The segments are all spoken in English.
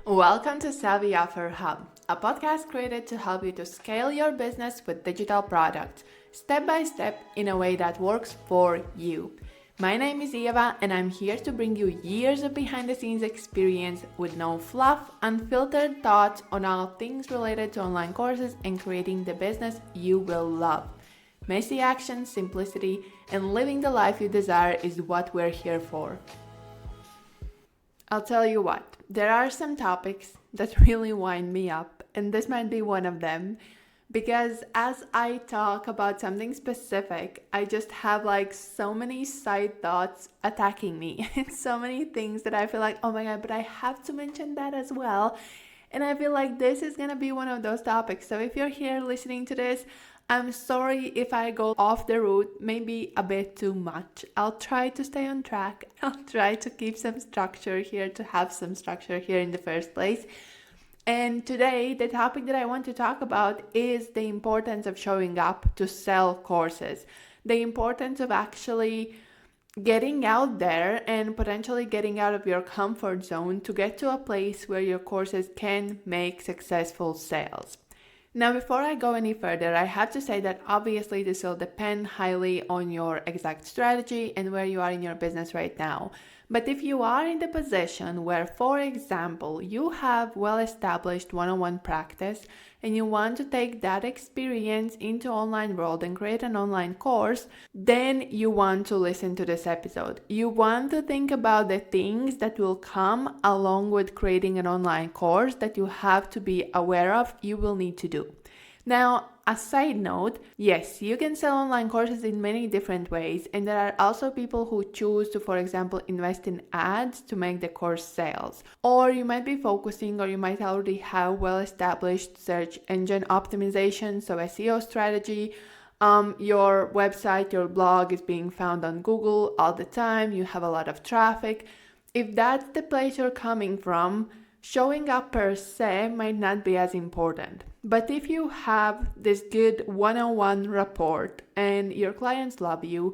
Welcome to Savvy Offer Hub, a podcast created to help you to scale your business with digital products, step by step in a way that works for you. My name is Eva, and I'm here to bring you years of behind-the-scenes experience with no fluff, unfiltered thoughts on all things related to online courses and creating the business you will love. Messy action, simplicity, and living the life you desire is what we're here for. I'll tell you what, there are some topics that really wind me up, and this might be one of them, because as I talk about something specific, I just have so many side thoughts attacking me, and so many things that I feel like, oh my God, but I have to mention that as well. And I feel like this is gonna be one of those topics. So if you're here listening to this, I'm sorry if I go off the route, maybe a bit too much. I'll try to stay on track. I'll try to keep some structure here, to have some structure here in the first place. And today, the topic that I want to talk about is the importance of showing up to sell courses. The importance of actually getting out there and potentially getting out of your comfort zone to get to a place where your courses can make successful sales. Now, before I go any further, I have to say that obviously this will depend highly on your exact strategy and where you are in your business right now. But if you are in the position where, for example, you have well-established one-on-one practice and you want to take that experience into online world and create an online course, then you want to listen to this episode. You want to think about the things that will come along with creating an online course that you have to be aware of, you will need to do. Now, a side note, yes, you can sell online courses in many different ways, and there are also people who choose to, for example, invest in ads to make the course sales. Or you might be focusing, or you might already have well-established search engine optimization, so SEO strategy. Your website, your blog is being found on Google all the time, you have a lot of traffic. If that's the place you're coming from, showing up per se might not be as important. But if you have this good one-on-one rapport and your clients love you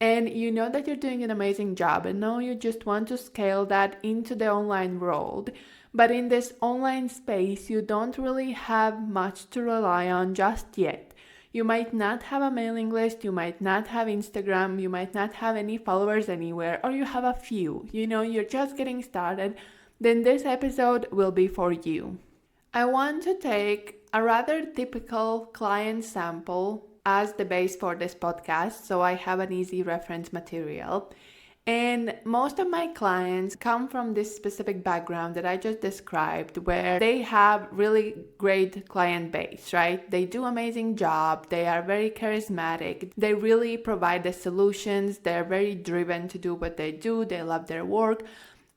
and you know that you're doing an amazing job and now you just want to scale that into the online world, but in this online space you don't really have much to rely on just yet. You might not have a mailing list, you might not have Instagram, you might not have any followers anywhere, or you have a few, you're just getting started, then this episode will be for you. I want to take a rather typical client sample as the base for this podcast, so I have an easy reference material. And most of my clients come from this specific background that I just described, where they have really great client base, right? They do amazing job, they are very charismatic, they really provide the solutions, they're very driven to do what they do, they love their work.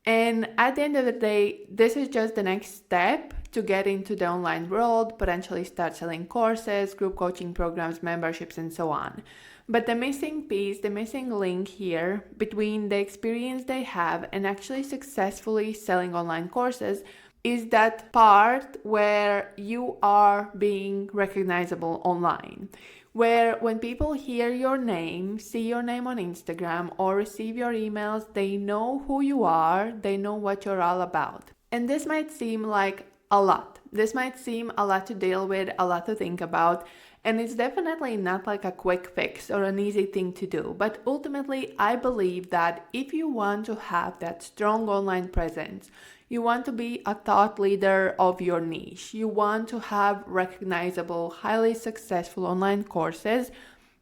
And at the end of the day, this is just the next step to get into the online world, potentially start selling courses, group coaching programs, memberships, and so on. But the missing piece, the missing link here between the experience they have and actually successfully selling online courses is that part where you are being recognizable online. Where when people hear your name, see your name on Instagram, or receive your emails, they know who you are, they know what you're all about. And this might seem like a lot. This might seem a lot to deal with, a lot to think about, and it's definitely not like a quick fix or an easy thing to do. But ultimately, I believe that if you want to have that strong online presence, you want to be a thought leader of your niche, you want to have recognizable, highly successful online courses,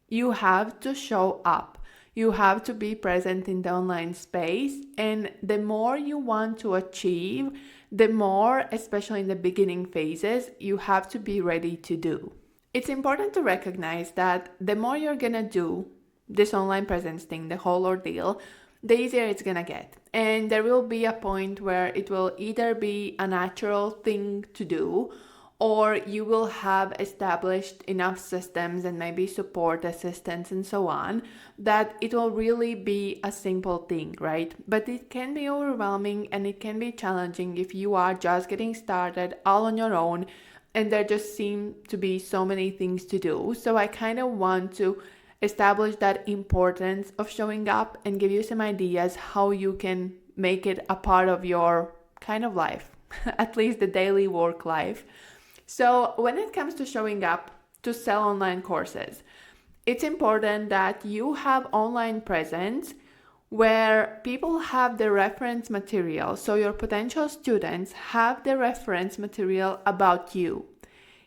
you have to show up. You have to be present in the online space, and the more you want to achieve, the more, especially in the beginning phases, you have to be ready to do. It's important to recognize that the more you're gonna do this online presence thing, the whole ordeal, the easier it's gonna get. And there will be a point where it will either be a natural thing to do, or you will have established enough systems and maybe support assistance and so on, that it will really be a simple thing, right? But it can be overwhelming and it can be challenging if you are just getting started all on your own and there just seem to be so many things to do. So I kind of want to establish that importance of showing up and give you some ideas how you can make it a part of your kind of life. at least the daily work life. So when it comes to showing up to sell online courses, it's important that you have online presence where people have the reference material. So your potential students have the reference material about you.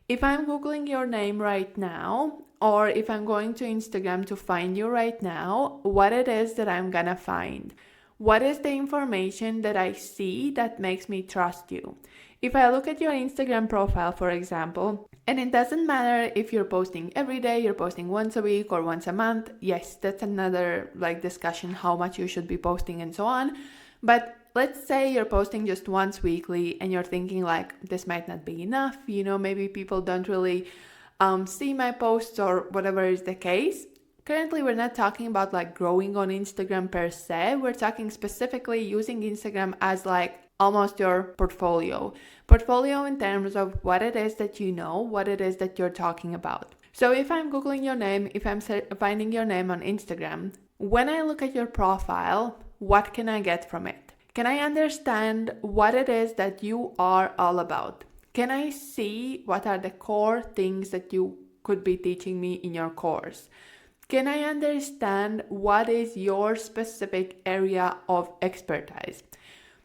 If I'm Googling your name right now, or if I'm going to Instagram to find you right now, what it is that I'm gonna find? What is the information that I see that makes me trust you? If I look at your Instagram profile, for example, and it doesn't matter if you're posting every day, you're posting once a week or once a month. Yes, that's another discussion, how much you should be posting and so on. But let's say you're posting just once weekly and you're thinking this might not be enough. Maybe people don't really see my posts or whatever is the case. Currently, we're not talking about growing on Instagram per se. We're talking specifically using Instagram as almost your portfolio. Portfolio in terms of what it is that you know, what it is that you're talking about. So if I'm Googling your name, if I'm finding your name on Instagram, when I look at your profile, what can I get from it? Can I understand what it is that you are all about? Can I see what are the core things that you could be teaching me in your course? Can I understand what is your specific area of expertise?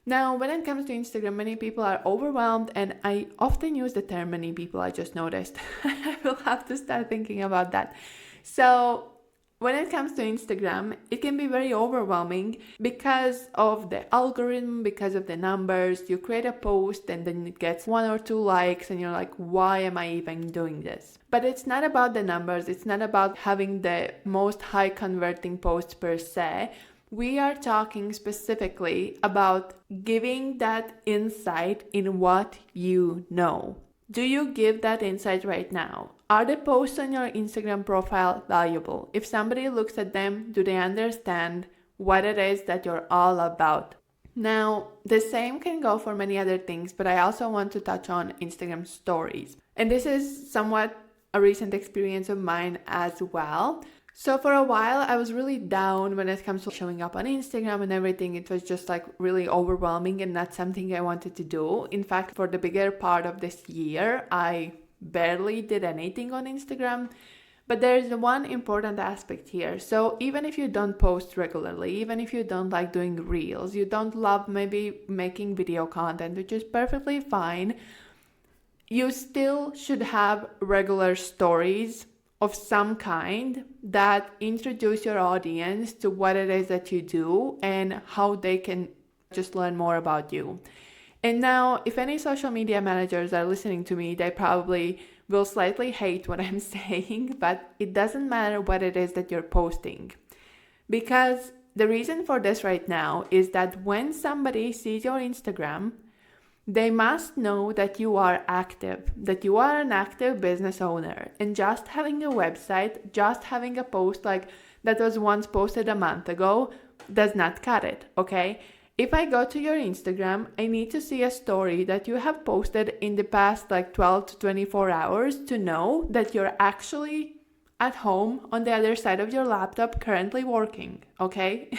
Now, when it comes to Instagram, many people are overwhelmed, and I often use the term many people, I just noticed. I will have to start thinking about that. So when it comes to Instagram, it can be very overwhelming because of the algorithm, because of the numbers. You create a post and then it gets 1 or 2 likes and you're like, why am I even doing this? But it's not about the numbers. It's not about having the most high converting posts per se. We are talking specifically about giving that insight in what you know. Do you give that insight right now? Are the posts on your Instagram profile valuable? If somebody looks at them, do they understand what it is that you're all about? Now, the same can go for many other things, but I also want to touch on Instagram stories. And this is somewhat a recent experience of mine as well. So for a while, I was really down when it comes to showing up on Instagram and everything. It was just really overwhelming and not something I wanted to do. In fact, for the bigger part of this year, I barely did anything on Instagram. But there's one important aspect here. So even if you don't post regularly, even if you don't like doing reels, you don't love maybe making video content, which is perfectly fine, you still should have regular stories of some kind that introduce your audience to what it is that you do and how they can just learn more about you. And now, if any social media managers are listening to me, they probably will slightly hate what I'm saying, but it doesn't matter what it is that you're posting. Because the reason for this right now is that when somebody sees your Instagram, they must know that you are active, that you are an active business owner. And just having a website, just having a post that was once posted a month ago does not cut it, okay? If I go to your Instagram, I need to see a story that you have posted in the past 12 to 24 hours to know that you're actually at home on the other side of your laptop currently working, okay?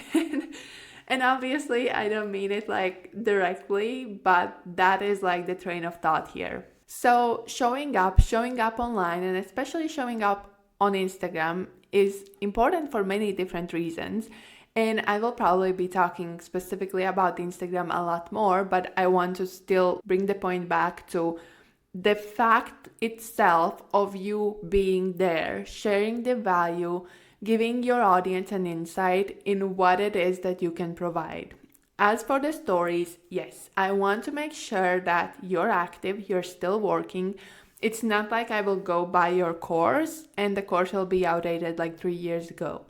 And obviously, I don't mean it directly, but that is the train of thought here. So showing up online, and especially showing up on Instagram is important for many different reasons. And I will probably be talking specifically about Instagram a lot more, but I want to still bring the point back to the fact itself of you being there, sharing the value, giving your audience an insight in what it is that you can provide. As for the stories, yes, I want to make sure that you're active, you're still working. It's not like I will go buy your course and the course will be outdated 3 years ago.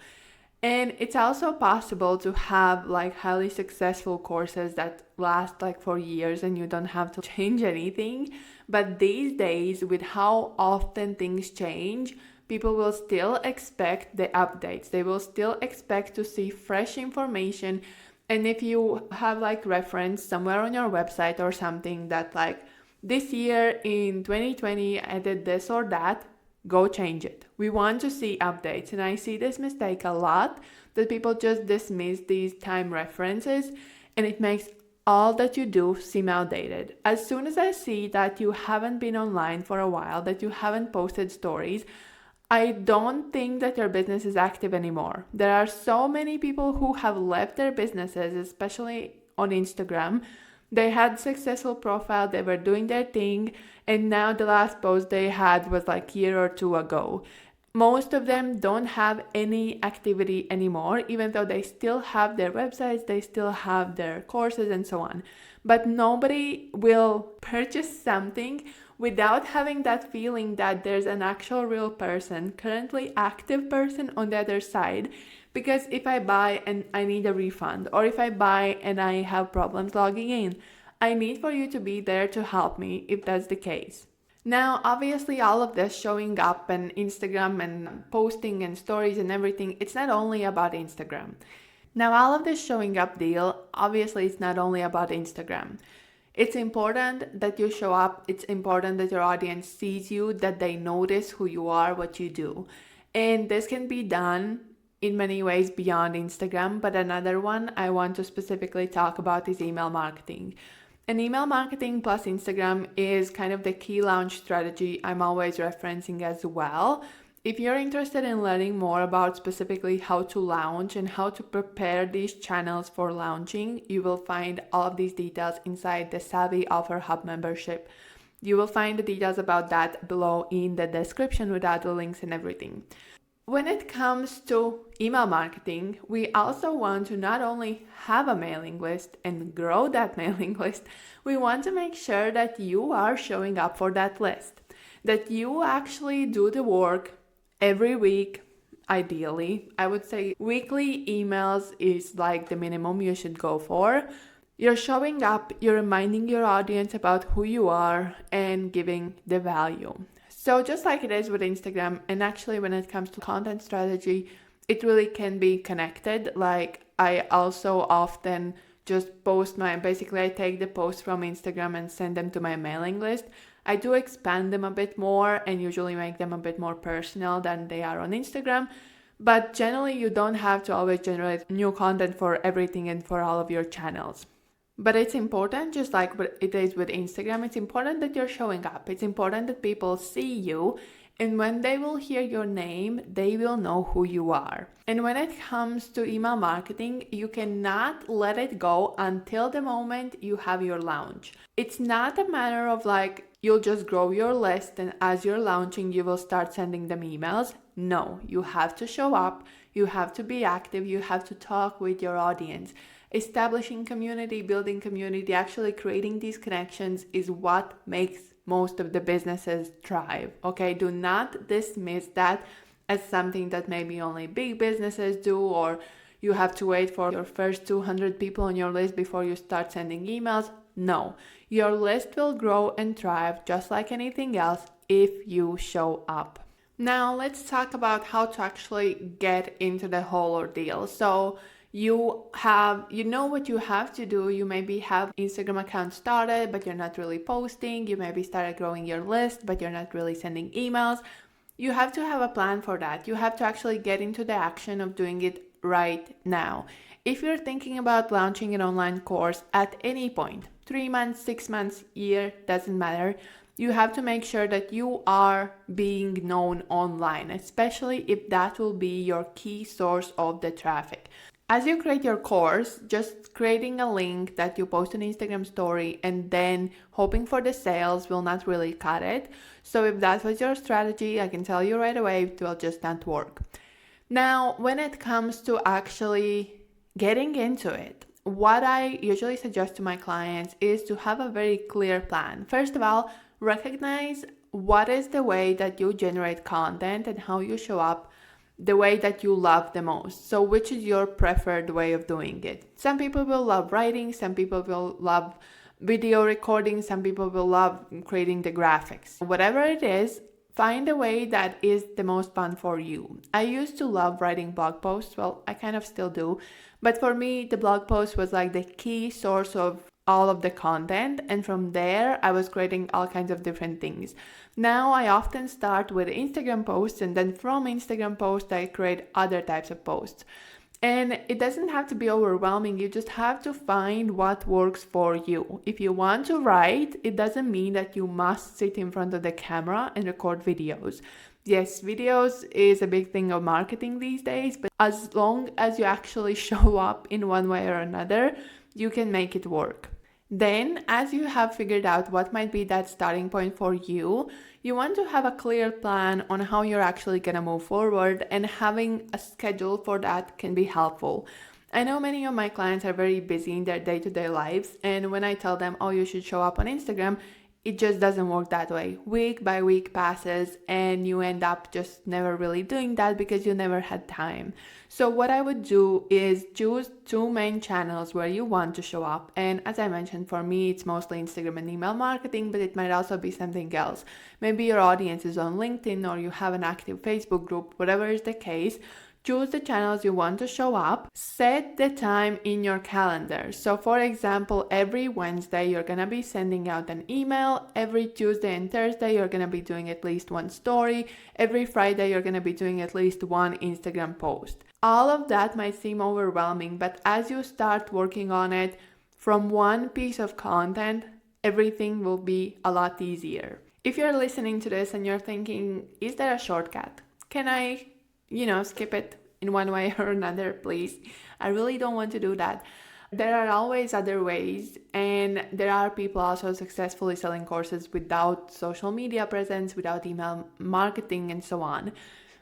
And it's also possible to have highly successful courses that last for years and you don't have to change anything. But these days, with how often things change, people will still expect the updates. They will still expect to see fresh information. And if you have reference somewhere on your website or something that this year in 2020 I did this or that, go change it. We want to see updates. And I see this mistake a lot, that people just dismiss these time references, and it makes all that you do seem outdated. As soon as I see that you haven't been online for a while, that you haven't posted stories, I don't think that your business is active anymore. There are so many people who have left their businesses, especially on Instagram. They had successful profile, they were doing their thing, and now the last post they had was like a year or two ago. Most of them don't have any activity anymore, even though they still have their websites, they still have their courses and so on. But nobody will purchase something without having that feeling that there's an actual real person, currently active person on the other side. Because if I buy and I need a refund, or if I buy and I have problems logging in, I need for you to be there to help me if that's the case. Now, obviously, all of this showing up and Instagram and posting and stories and everything, it's not only about Instagram. Now, all of this showing up deal, obviously, it's not only about Instagram. It's important that you show up. It's important that your audience sees you, that they notice who you are, what you do. And this can be done in many ways beyond Instagram, but another one I want to specifically talk about is email marketing. And email marketing plus Instagram is kind of the key launch strategy I'm always referencing as well. If you're interested in learning more about specifically how to launch and how to prepare these channels for launching, you will find all of these details inside the Savvy Offer Hub membership. You will find the details about that below in the description without the links and everything. When it comes to email marketing, we also want to not only have a mailing list and grow that mailing list, we want to make sure that you are showing up for that list, that you actually do the work every week. Ideally, I would say weekly emails is like the minimum you should go for. You're showing up, you're reminding your audience about who you are and giving the value. So just like it is with Instagram, and actually when it comes to content strategy, it really can be connected. Like I also often just post basically I take the posts from Instagram and send them to my mailing list. I do expand them a bit more and usually make them a bit more personal than they are on Instagram. But generally you don't have to always generate new content for everything and for all of your channels. But it's important, just like it is with Instagram, it's important that you're showing up. It's important that people see you. And when they will hear your name, they will know who you are. And when it comes to email marketing, you cannot let it go until the moment you have your launch. It's not a matter of like, you'll just grow your list and as you're launching, you will start sending them emails. No, you have to show up. You have to be active. You have to talk with your audience. Establishing community, building community, actually creating these connections is what makes most of the businesses thrive. Okay, do not dismiss that as something that maybe only big businesses do, or you have to wait for your first 200 people on your list before you start sending emails. No, your list will grow and thrive just like anything else if you show up. Now let's talk about how to actually get into the whole ordeal. So you know what you have to do. You maybe have Instagram account started, but you're not really posting. You maybe started growing your list, but you're not really sending emails. You have to have a plan for that. You have to actually get into the action of doing it right now. If you're thinking about launching an online course at any point, 3 months, 6 months, year, doesn't matter. You have to make sure that you are being known online, especially if that will be your key source of the traffic. As you create your course, just creating a link that you post an Instagram story and then hoping for the sales will not really cut it. So if that was your strategy, I can tell you right away, it will just not work. Now, when it comes to actually getting into it, what I usually suggest to my clients is to have a very clear plan. First of all, recognize what is the way that you generate content and how you show up, the way that you love the most. So which is your preferred way of doing it? Some people will love writing, some people will love video recording, some people will love creating the graphics. Whatever it is, find a way that is the most fun for you. I used to love writing blog posts. Well, I kind of still do. But for me, the blog post was like the key source of all of the content, and from there I was creating all kinds of different things. Now I often start with Instagram posts, and then from Instagram posts I create other types of posts. And it doesn't have to be overwhelming. You just have to find what works for you. If you want to write, it doesn't mean that you must sit in front of the camera and record videos. Yes, videos is a big thing of marketing these days, but as long as you actually show up in one way or another, you can make it work. Then, as you have figured out what might be that starting point for you, you want to have a clear plan on how you're actually going to move forward, and having a schedule for that can be helpful. I know many of my clients are very busy in their day-to-day lives, and when I tell them, oh, you should show up on Instagram, it just doesn't work that way. Week by week passes and you end up just never really doing that because you never had time. So what I would do is choose 2 main channels where you want to show up. And as I mentioned, for me, it's mostly Instagram and email marketing, but it might also be something else. Maybe your audience is on LinkedIn or you have an active Facebook group, whatever is the case. Choose the channels you want to show up, set the time in your calendar. So for example, every Wednesday, you're gonna be sending out an email. Every Tuesday and Thursday, you're gonna be doing at least 1 story. Every Friday, you're gonna be doing at least 1 Instagram post. All of that might seem overwhelming, but as you start working on it, from one piece of content, everything will be a lot easier. If you're listening to this and you're thinking, is there a shortcut? Can I skip it in one way or another, please? I really don't want to do that. There are always other ways, and there are people also successfully selling courses without social media presence, without email marketing, and so on.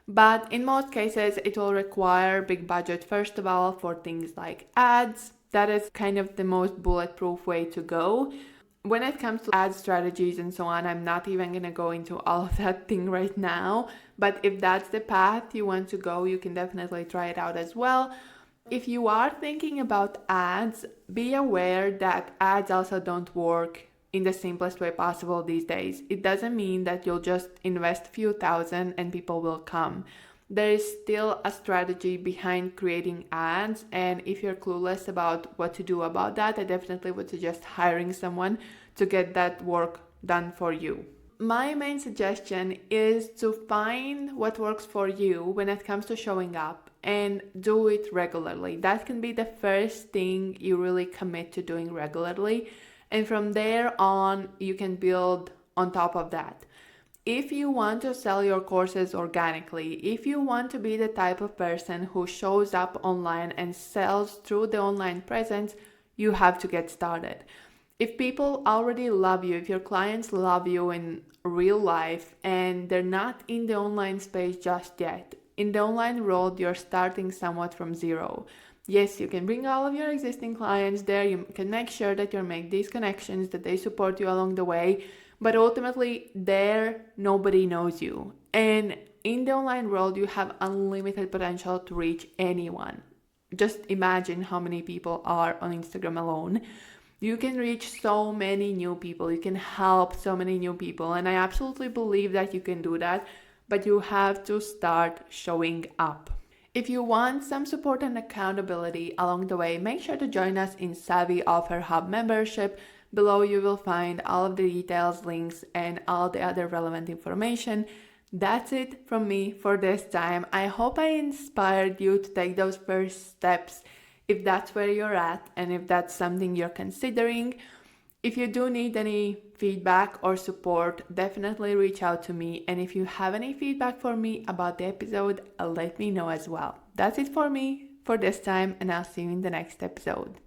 But in most cases, it will require big budget, first of all, for things like ads. That is kind of the most bulletproof way to go. When it comes to ad strategies and so on, I'm not even going to go into all of that thing right now. But if that's the path you want to go, you can definitely try it out as well. If you are thinking about ads, be aware that ads also don't work in the simplest way possible these days. It doesn't mean that you'll just invest a few thousand and people will come. There is still a strategy behind creating ads, and if you're clueless about what to do about that, I definitely would suggest hiring someone to get that work done for you. My main suggestion is to find what works for you when it comes to showing up and do it regularly. That can be the first thing you really commit to doing regularly, and from there on, you can build on top of that. If you want to sell your courses organically, if you want to be the type of person who shows up online and sells through the online presence, you have to get started. If people already love you, if your clients love you in real life and they're not in the online space just yet, in the online world, you're starting somewhat from zero. Yes, you can bring all of your existing clients there. You can make sure that you make these connections, that they support you along the way. But ultimately, there, nobody knows you. And in the online world, you have unlimited potential to reach anyone. Just imagine how many people are on Instagram alone. You can reach so many new people. You can help so many new people. And I absolutely believe that you can do that. But you have to start showing up. If you want some support and accountability along the way, make sure to join us in Savvy Offer Hub membership. Below you will find all of the details, links, and all the other relevant information. That's it from me for this time. I hope I inspired you to take those first steps if that's where you're at and if that's something you're considering. If you do need any feedback or support, definitely reach out to me. And if you have any feedback for me about the episode, let me know as well. That's it for me for this time, and I'll see you in the next episode.